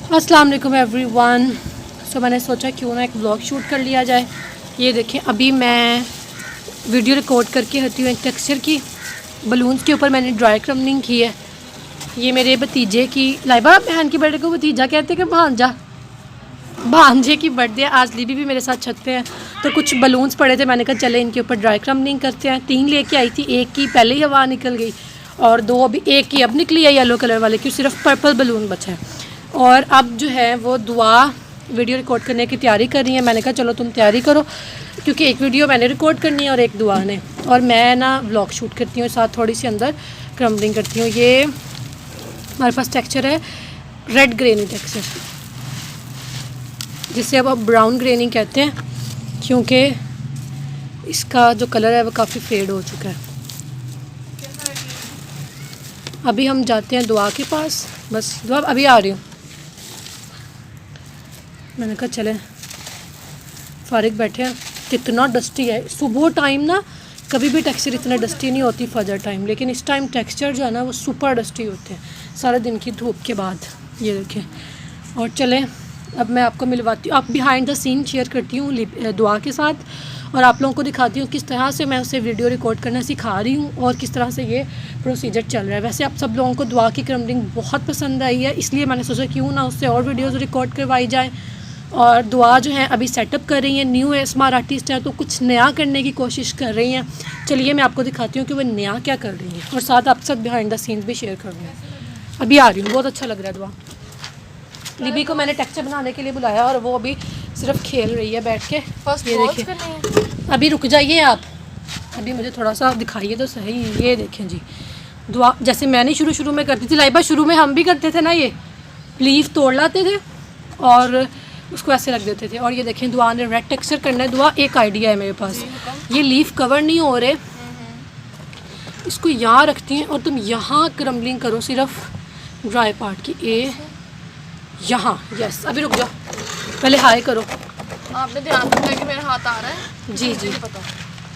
अस्सलाम वालेकुम एवरीवन। सो मैंने सोचा क्यों ना एक ब्लॉग शूट कर लिया जाए। ये देखें, अभी मैं वीडियो रिकॉर्ड करके हटी हूँ एक टेक्सचर की। बलून्स के ऊपर मैंने ड्राई क्रमनिंग की है। ये मेरे भतीजे की, लाइबा बहन की बर्थडे को भतीजा कहते हैं कि भांजा, भांजे की बर्थडे। आज लीबी भी मेरे साथ छत पे है, तो कुछ बलून्स पड़े थे, मैंने कहा चले इनके ऊपर ड्राई क्रमनिंग करते हैं। 3 लेके आई थी, एक की पहले ही हवा निकल गई और 2 अभी, एक की अब निकली है येलो कलर वाले की, सिर्फ पर्पल बलून बचा है। और अब जो है वो दुआ वीडियो रिकॉर्ड करने की तैयारी कर रही है। मैंने कहा चलो तुम तैयारी करो, क्योंकि एक वीडियो मैंने रिकॉर्ड करनी है और एक दुआ ने, और मैं ना व्लॉग शूट करती हूँ, साथ थोड़ी सी अंदर क्रम्बलिंग करती हूँ। ये हमारे पास टेक्सचर है रेड ग्रेनी टेक्सचर, जिसे अब ब्राउन ग्रेनी कहते हैं, क्योंकि इसका जो कलर है वो काफ़ी फेड हो चुका है। अभी हम जाते हैं दुआ के पास। बस दुआ अभी आ रही हूँ। मैंने कहा चले, फारिग बैठे हैं। कितना डस्टी है सुबह टाइम ना, कभी भी टेक्सचर इतना डस्टी नहीं होती फजर टाइम, लेकिन इस टाइम टेक्सचर जो है ना वो सुपर डस्टी होते हैं सारे दिन की धूप के बाद। ये देखें। और चलें अब मैं आपको मिलवाती हूँ, आप बिहाइंड द सीन शेयर करती हूँ दुआ के साथ, और आप लोगों को दिखाती हूँ किस तरह से मैं उसे वीडियो रिकॉर्ड करना सिखा रही हूँ और किस तरह से ये प्रोसीजर चल रहा है। वैसे आप सब लोगों को दुआ की क्रम्बलिंग बहुत पसंद आई है, इसलिए मैंने सोचा क्यों ना उससे और वीडियोज़ रिकॉर्ड करवाई जाए। और दुआ जो है अभी सेटअप कर रही हैं, न्यू है, स्मार्ट आर्टिस्ट है, तो कुछ नया करने की कोशिश कर रही हैं। चलिए मैं आपको दिखाती हूँ कि वो नया क्या कर रही हैं, और साथ आप साथ बिहाइंड द सीन्स भी शेयर कर रही हूँ। अभी आ रही हूँ, बहुत अच्छा लग रहा है दुआ। लिबी को मैंने टेक्सचर बनाने के लिए बुलाया और वो अभी सिर्फ खेल रही है बैठ के। ये देखिए, अभी रुक जाइए आप, अभी मुझे थोड़ा सा दिखाइए तो सही। ये देखें जी, दुआ जैसे मैंने शुरू में करती थी, लाइबा शुरू में हम भी करते थे ना, ये लीफ तोड़ लाते थे और उसको ऐसे रख देते थे। और ये देखें, दुआ ने रेड टेक्सचर करना है। दुआ एक आइडिया है मेरे पास, ये लीफ कवर नहीं हो रहे, इसको यहाँ रखती हैं और तुम यहाँ क्रम्बलिंग करो सिर्फ ड्राई पार्ट की। यहाँ, यस। अभी रुक जाओ, पहले हाई करो। आपने ध्यान रखा कि मेरा हाथ आ रहा है। जी जी,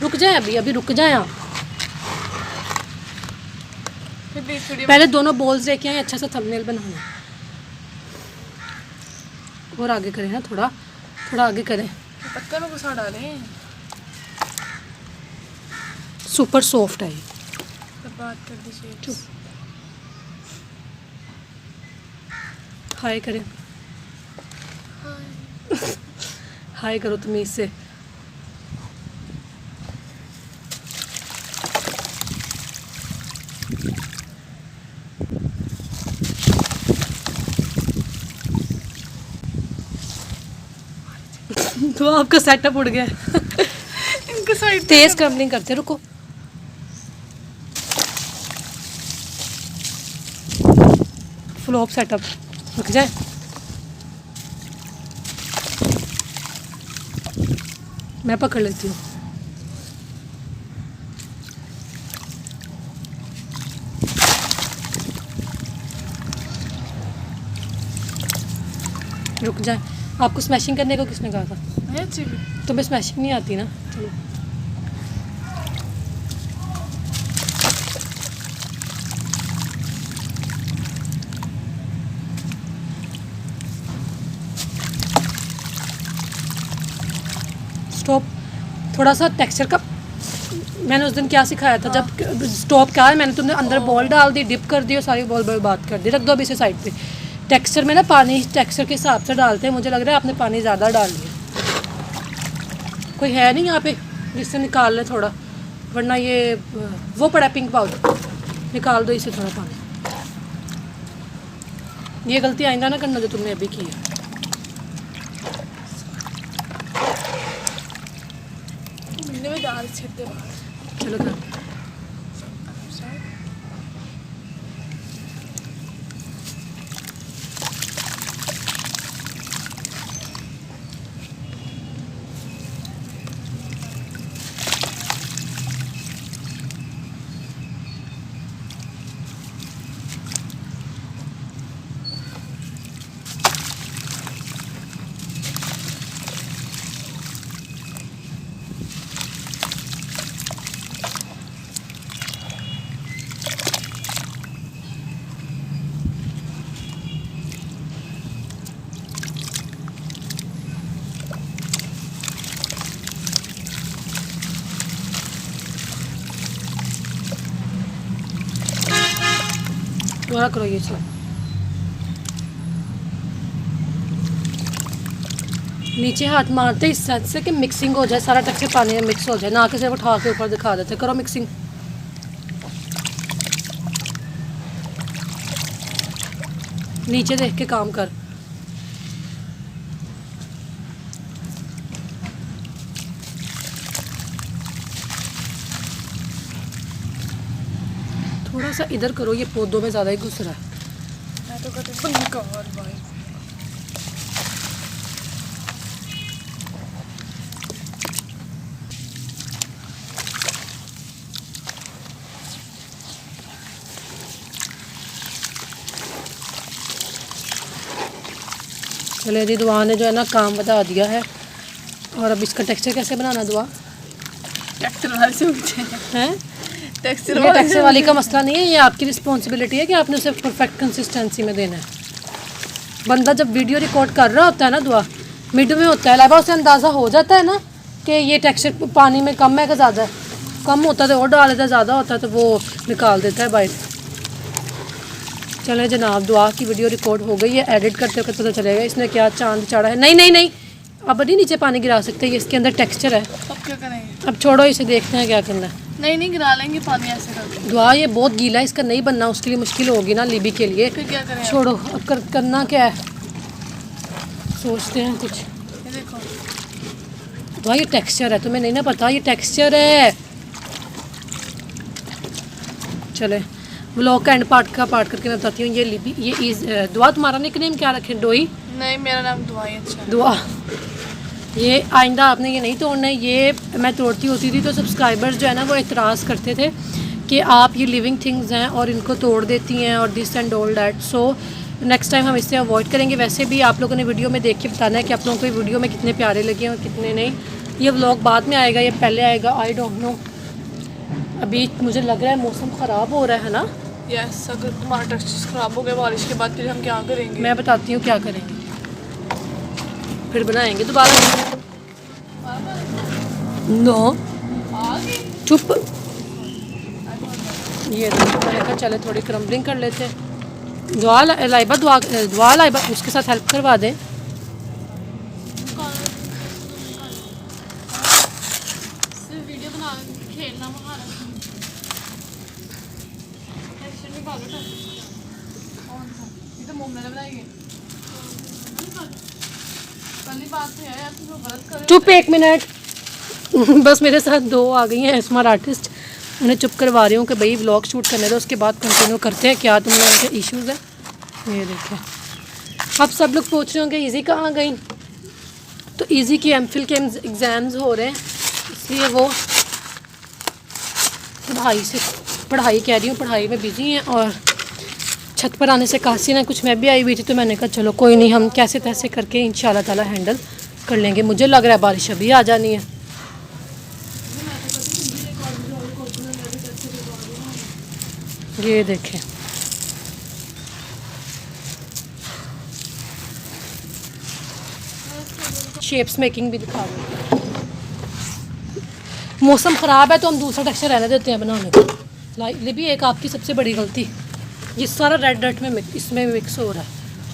रुक जाए, अभी रुक जाए आप। पहले दोनों बॉल्स लेके आए, अच्छा सा थंबनेल बनाना। और आगे करें ना, थोड़ा आगे करें। पत्ते में घुसा डालें, सुपर सॉफ्ट है ये। बात कर दीजिए। चुप, हाय करें। हाय करो तमीज से। तो आपका सेटअप उड़ गया। इनके साइड तेज क्रम्बलिंग करते, रुको। फ्लॉप सेटअप, रुक जाए। मैं पकड़ लेती हूँ। रुक जाए, आपको स्मैशिंग करने को किसने कहा था? तुम्हें स्मैशिंग नहीं आती ना, चलो। स्टॉप। थोड़ा सा टेक्सचर का मैंने उस दिन क्या सिखाया था, जब स्टॉप क्या है, मैंने तुमने अंदर बॉल डाल दी, डिप कर दी और सारी बॉल बर्बाद कर दी। रख दो अभी इसे साइड पे। टेक्सचर में ना पानी टेक्सचर के हिसाब से डालते हैं, मुझे लग रहा है आपने पानी ज़्यादा डाल दिया। कोई है नहीं यहाँ पे जिससे निकाल ले थोड़ा, वरना ये वो पड़ा पिंक पाउडर, निकाल दो इसे थोड़ा पानी। ये गलती आइंदा ना करना जो तुमने अभी की है। चलो कर। चौड़ा करो ये चीज़। नीचे हाथ मारते इस साइड से कि मिक्सिंग हो जाए, सारा टेक्सचर पानी में मिक्स हो जाए, ना कि सिर्फ उठा के ऊपर दिखा देते। करो मिक्सिंग। नीचे देख के काम कर। थोड़ा सा इधर करो, ये पौधों में ज़्यादा ही घुस रहा है। मैं तो कहती हूँ निकाल भाई। चले जी, दुआ ने जो है ना काम बता दिया है। और अब इसका टेक्सचर कैसे बनाना दुआ टेक्सचर वाले से पूछे हैं? टेक्सचर ये टेक्सचर वाली का मसला नहीं है, ये आपकी रिस्पॉन्सिबिलिटी है कि आपने उसे परफेक्ट कंसिस्टेंसी में देना है। बंदा जब वीडियो रिकॉर्ड कर रहा होता है ना दुआ, मिड में होता है लाइबा, उसे अंदाज़ा हो जाता है ना कि ये टेक्सचर पानी में कम है कि ज़्यादा है। कम होता है तो और डाल देता है, ज़्यादा होता है तो वो निकाल देता है बाहर। चले जनाब, दुआ की वीडियो रिकॉर्ड हो गई है। एडिट करते वक्त पता चलेगा इसने क्या चांद चढ़ा है। नहीं नहीं नहीं, अब नहीं नीचे पानी गिरा सकते, ये इसके अंदर टेक्सचर है। अब क्या करेंगे? अब छोड़ो इसे, देखते हैं क्या करना है। नहीं गिरा लेंगे पानी ऐसे करके। दुआ ये बहुत गीला है, इसका नहीं बनना, उसके लिए मुश्किल होगी ना लिबी के लिए। फिर क्या करें? छोड़ो, अब करना क्या है, सोचते हैं कुछ। ये देखो, दुआ ये टेक्सचर है, तुम्हें नहीं ना पता, ये टेक्सचर है। चले व्लॉग का एंड पार्ट करके मैं बताती हूँ। ये लिबी, ये दुआ तुम्हारा निकनेम क्या रखे? डोई? नहीं मेरा नाम दुआ ही अच्छा है। दुआ। ये आइंदा आपने ये नहीं तोड़ना है। ये मैं तोड़ती होती थी तो सब्सक्राइबर्स जो है ना वो एतराज़ करते थे कि आप ये लिविंग थिंग्स हैं और इनको तोड़ देती हैं और this and all that. So next time हम इससे अवॉइड करेंगे। वैसे भी आप लोगों ने वीडियो में देख के बताना है कि आप लोगों को ये वीडियो में कितने प्यारे लगे और कितने नहीं। ये व्लॉग बाद में आएगा, ये पहले आएगा, आई डोंट नो। अभी मुझे लग रहा है मौसम ख़राब हो रहा है ना। यस, अगर तुम्हारा टेक्सचर ख़राब हो गया बारिश के बाद फिर हम क्या करेंगे? मैं बताती हूँ क्या करेंगे, फिर बनाएंगे दोबारा। नो चुप। ये देखो, मैंने कहा चले थोड़ी क्रम्बलिंग कर लेते हैं। दुआ लाइबा, दुआ लाइबा उसके साथ हेल्प करवा दें। वीडियो बना खेलना ये तो मोमने बनाएंगे। पहली बात तो है यार, तुम गलत कर रहे हो। चुप, 1 मिनट। बस मेरे साथ 2 आ गई हैं स्मार्ट आर्टिस्ट, उन्हें चुप करवा रही हूँ कि भाई व्लॉग शूट करने दो, उसके बाद कंटिन्यू करते हैं। क्या तुम लोगों के इश्यूज़ हैं? ये देखें, अब सब लोग पूछ रहे होंगे ईजी कहाँ गई। तो ईजी की एमफिल के एग्ज़ाम्स हो रहे हैं, इसलिए वो पढ़ाई कह रही हूँ, पढ़ाई में बिजी हैं। और छत पर आने से कासिन है कुछ, मैं भी आई हुई थी तो मैंने कहा चलो कोई नहीं, हम कैसे तैसे करके इंशाल्लाह ताला हैंडल कर लेंगे। मुझे लग रहा है बारिश अभी आ जानी है। ये देखें, शेप्स मेकिंग भी दिखा रही हूँ। मौसम ख़राब है तो हम दूसरा टेक्सचर रहने देते हैं बनाने को। ये भी एक आपकी सबसे बड़ी गलती, ये सारा रेड रेड में इसमें मिक्स हो रहा है।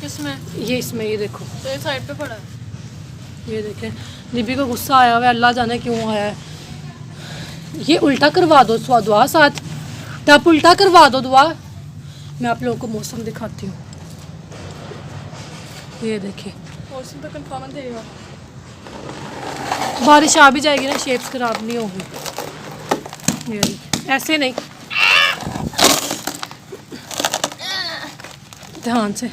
किसमें? ये इसमें, ये देखो, तो ये साइड पे पड़ा है। ये देखें। लिबी को गुस्सा आया हुआ है, अल्लाह जाने क्यों आया है। ये उल्टा करवा दो दुआ, साथ टप उल्टा करवा दो दुआ। मैं आप लोगों को मौसम दिखाती हूँ, ये देखिए। मौसम पे कंफर्म है तेरी बात। बारिश आ भी जाएगी ना, शेप्स खराब नहीं होगी। ये देखिए, ऐसे नहीं, ध्यान से।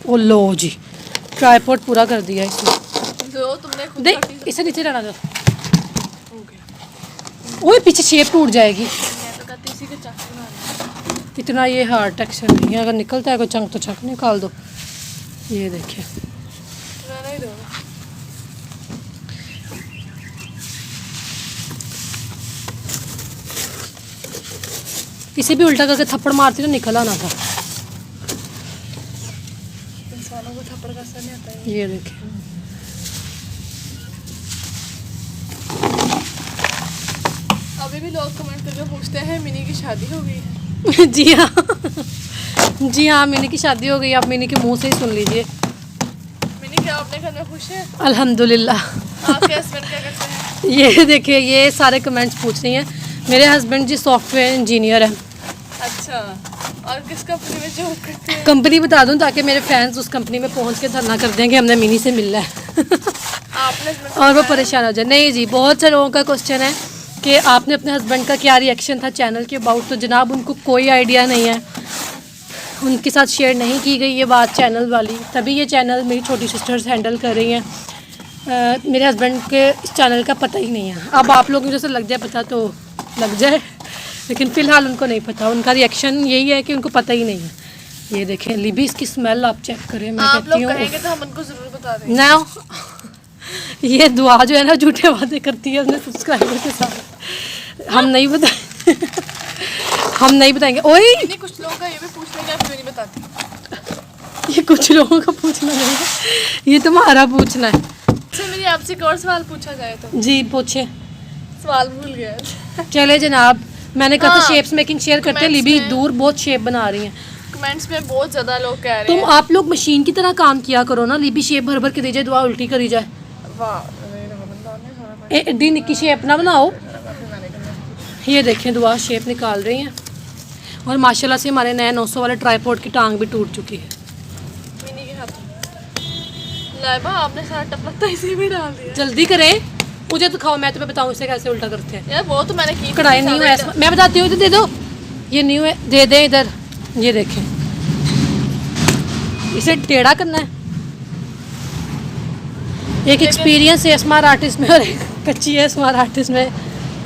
ओ लो जी, ट्राइपॉड पूरा कर दिया इसने। जो तुमने खुद देख, काटी इसे नीचे रहना दो। हो गया। ओए पीछे शेप टूट जाएगी। मैं तो कहती इसी के चाकू बना रही हूँ। इतना ये हार्ड टेक्सचर नहीं है, अगर निकलता है कोई चंक तो चंक निकाल दो। ये देखिए, रहना ही दो। इसे भी उल्टा करके थप्पड़ मारती तो निकल आना था। इंसानों को थप्पड़ का असर नहीं आता है। ये देखिए, अभी भी लोग कमेंट करके पूछते हैं मिनी की शादी हो गई है। जी हाँ जी हाँ, मिनी की शादी हो गई, आप मिनी के मुंह से ही सुन लीजिए। मिनी क्या अपने घर में खुश है? अल्हम्दुलिल्लाह। आपके हस्बैंड क्या करते हैं? ये देखिए, ये सारे कमेंट्स पूछ रही हैं। मेरे हस्बैंड जी सॉफ्टवेयर इंजीनियर हैं। अच्छा, और किस कंपनी में जॉब करते हैं? कंपनी बता दूं ताकि मेरे फैंस उस कंपनी में पहुंच के धरना कर देंगे हमने मिनी से मिलना है आपने और वो परेशान हो जाए। नहीं जी, बहुत से लोगों का क्वेश्चन है कि आपने अपने हस्बैंड का क्या रिएक्शन था चैनल के अबाउट, तो जनाब उनको कोई आइडिया नहीं है, उनके साथ शेयर नहीं की गई ये बात चैनल वाली, तभी ये चैनल मेरी छोटी सिस्टर्स हैंडल कर रही हैं। मेरे हस्बैंड के इस चैनल का पता ही नहीं है। अब आप लोगों को जैसे लग जाए पता तो लग जाए, लेकिन फ़िलहाल उनको नहीं पता। उनका रिएक्शन यही है कि उनको पता ही नहीं है। ये देखें लिबी, इसकी स्मेल आप चेक करें। मैं आप कहती लोग हूँ कहेंगे तो हम उनको जरूर बता देंगे। ना ये दुआ जो है ना झूठे वादे करती है अपने सब्सक्राइबर के साथ। हम नहीं बताए हम नहीं बताएंगे। ओए नहीं, कुछ लोगों का ये भी पूछना है कि आप क्यों नहीं बताती। ये कुछ लोगों का पूछना नहीं है, ये तुम्हारा पूछना है। अच्छा, मेरी आपसे एक और सवाल पूछा जाए तो? जी पूछे। सवाल भूल गया। चले जनाब, मैंने कहा था हाँ, शेप्स मेकिंग शेयर करते हैं। comments लिबी में- दूर बहुत शेप बना रही हैं। कमेंट्स में बहुत ज़्यादा लोग कह रहे तुम हैं। आप लोग मशीन की तरह काम किया करो ना। लिबी शेप भर भर के दी जाए, दुआ उल्टी करी जाए। दी निक्की शेप ना बनाओ। ये देखें दुआ शेप निकाल रही हैं। और माशाल्लाह से हमारे नए 900 वाले ट्राईपॉड की टांग भी टूट चुकी है। मिनी के हाथ लाइबा, आपने सारा टपकता इसी में डाल दिया। जल्दी करें, मुझे तो खाओ, मैं तुम्हें बताऊँ इसे कैसे उल्टा करते हैं। यार वो तो मैंने की थी, कढ़ाई न्यू है, मैं बताती हूँ, दे दो। ये न्यू है, दे दें इधर। ये देखें, इसे टेढ़ा करना है। एक एक्सपीरियंस है स्मार्ट आर्टिस्ट में और एक कच्ची है स्मार्ट आर्टिस्ट में,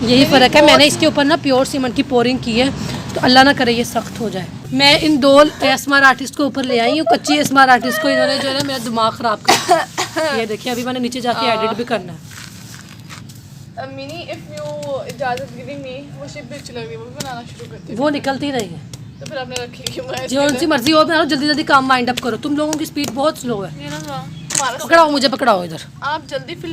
यही फ़र्क है। मैंने इसके ऊपर ना प्योर सीमेंट की पोरिंग की है, तो अल्लाह ना करे ये सख्त हो जाए। मैं इन दो स्मार्ट आर्टिस्ट को ऊपर ले आई हूँ। कच्ची स्मार्ट आर्टिस्ट को इन्होंने जो है ना मेरा दिमाग ख़राब कर। ये देखिए, अभी मैंने नीचे जाके एडिट भी करना है। मिनी, इफ यू इजाजत गिविंग मी, वो शिप भी अच्छी लग रही है, वो भी बनाना शुरू करती वो निकलती नहीं है। तो फिर आपने रखी क्यों? मैं जो उनकी मर्जी हो, बना लो, जल्दी जल्दी काम वाइंड अप करो। तुम लोगों की स्पीड बहुत स्लो है। ये ना हमारा पकड़ाओ मुझे, पकड़ाओ इधर। आप जल्दी फिल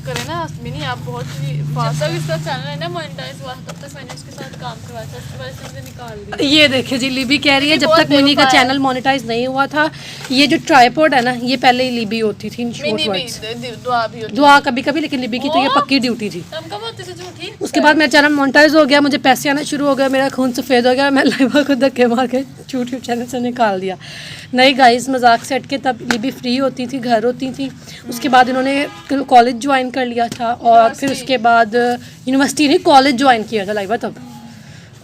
करें ना मिनी, आप बहुत ही फास्ट। जब इसका चैनल है ना मोनेटाइज हुआ, तब तक मैंने इसके साथ काम करवाया था, उसके बाद इसने मुझे निकाल दिया। ये देखिए जी, लिबी कह रही है लिबी जब बहुत तक मिनी का बेवफा है। चैनल मोनेटाइज नहीं हुआ था। ये जो ट्राईपॉड है ना, ये पहले ही लिबी होती थी इन शॉर्ट मिनी वर्ड्स। भी दुआ भी होती दुआ कभी कभी, लेकिन लिबी की तो ये What? पक्की ड्यूटी थी। हम कब होते से झूठी। उसके बाद मेरा चैनल मोनेटाइज हो गया, मुझे पैसे आना शुरू हो गया, मेरा खून सफ़ेद हो गया, मैं लाइबा को धक्के मार के यूट्यूब चैनल से निकाल दिया। नहीं गाइस, मजाक से हट के तब लिबी फ्री होती थी, घर होती थी। उसके बाद इन्होंने कॉलेज ज्वाइन कर लिया था, और फिर उसके बाद यूनिवर्सिटी नहीं, कॉलेज ज्वाइन किया था लाइबा तब।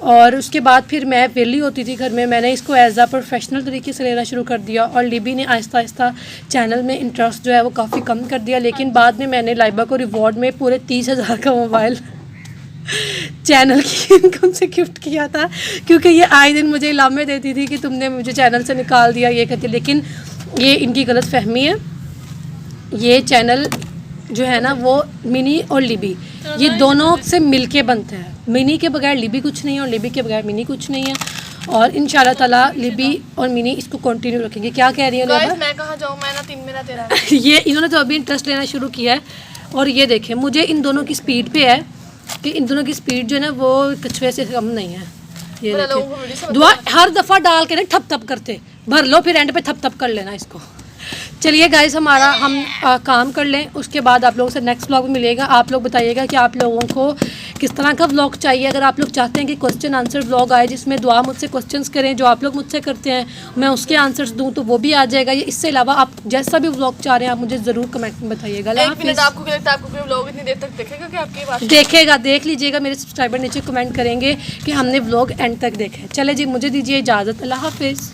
और उसके बाद फिर मैं वेली होती थी घर में, मैंने इसको एज आ प्रोफेशनल तरीके से लेना शुरू कर दिया। और लिबी ने आहिस्ता आहिस्ता चैनल में इंटरेस्ट जो है वो काफ़ी कम कर दिया। लेकिन बाद में मैंने लाइबा को रिवॉर्ड में पूरे 30,000 का मोबाइल चैनल की इनकम से गिफ्ट किया था, क्योंकि ये आए दिन मुझे इलामे देती थी कि तुमने मुझे चैनल से निकाल दिया, ये कहती। लेकिन ये इनकी गलत फहमी है। ये चैनल जो है ना वो मिनी और लिबी, ये दोनों से मिलके बनता है। मिनी के बगैर लिबी कुछ नहीं है, और लिबी के बगैर मिनी कुछ नहीं है। और इंशाल्लाह ताला लिबी और मिनी इसको कंटिन्यू रखेंगे। क्या कह रही है गाइस, मैं कहाँ जाऊँ, मैं ना 3 मेरा तेरा। ये इन्होंने तो अभी इंटरेस्ट लेना शुरू किया है। और ये देखें, मुझे इन दोनों की स्पीड पे है कि इन दोनों की स्पीड जो है ना वो कछुए से कम नहीं है। ये बड़ा लोगों को देखें, वीडियो से दुआ हर दफ़ा डाल के ना ठप ठप करते भर लो, फिर एंड पे ठप ठप कर लेना इसको। चलिए गाइस, हमारा हम काम कर लें, उसके बाद आप लोगों से नेक्स्ट व्लॉग मिलेगा। आप लोग बताइएगा कि आप लोगों को किस तरह का व्लॉग चाहिए। अगर आप लोग चाहते हैं कि क्वेश्चन आंसर व्लॉग आए जिसमें दुआ मुझसे क्वेश्चंस करें जो आप लोग मुझसे करते हैं, मैं उसके आंसर्स दूं, तो वो भी आ जाएगा। ये इससे अलावा आप जैसा भी व्लॉग चाह रहे हैं आप मुझे ज़रूर कमेंट में बताइएगा। एक मिनट, आपको क्या लगता है, आपको कोई व्लॉग इतनी देर तक देखेगा कि आपकी बात देखेगा, देख लीजिएगा, मेरे सब्सक्राइबर नीचे कमेंट करेंगे कि हमने व्लॉग एंड तक देखा है। चले जी, मुझे दीजिए इजाज़त। अल्लाह हाफिज़।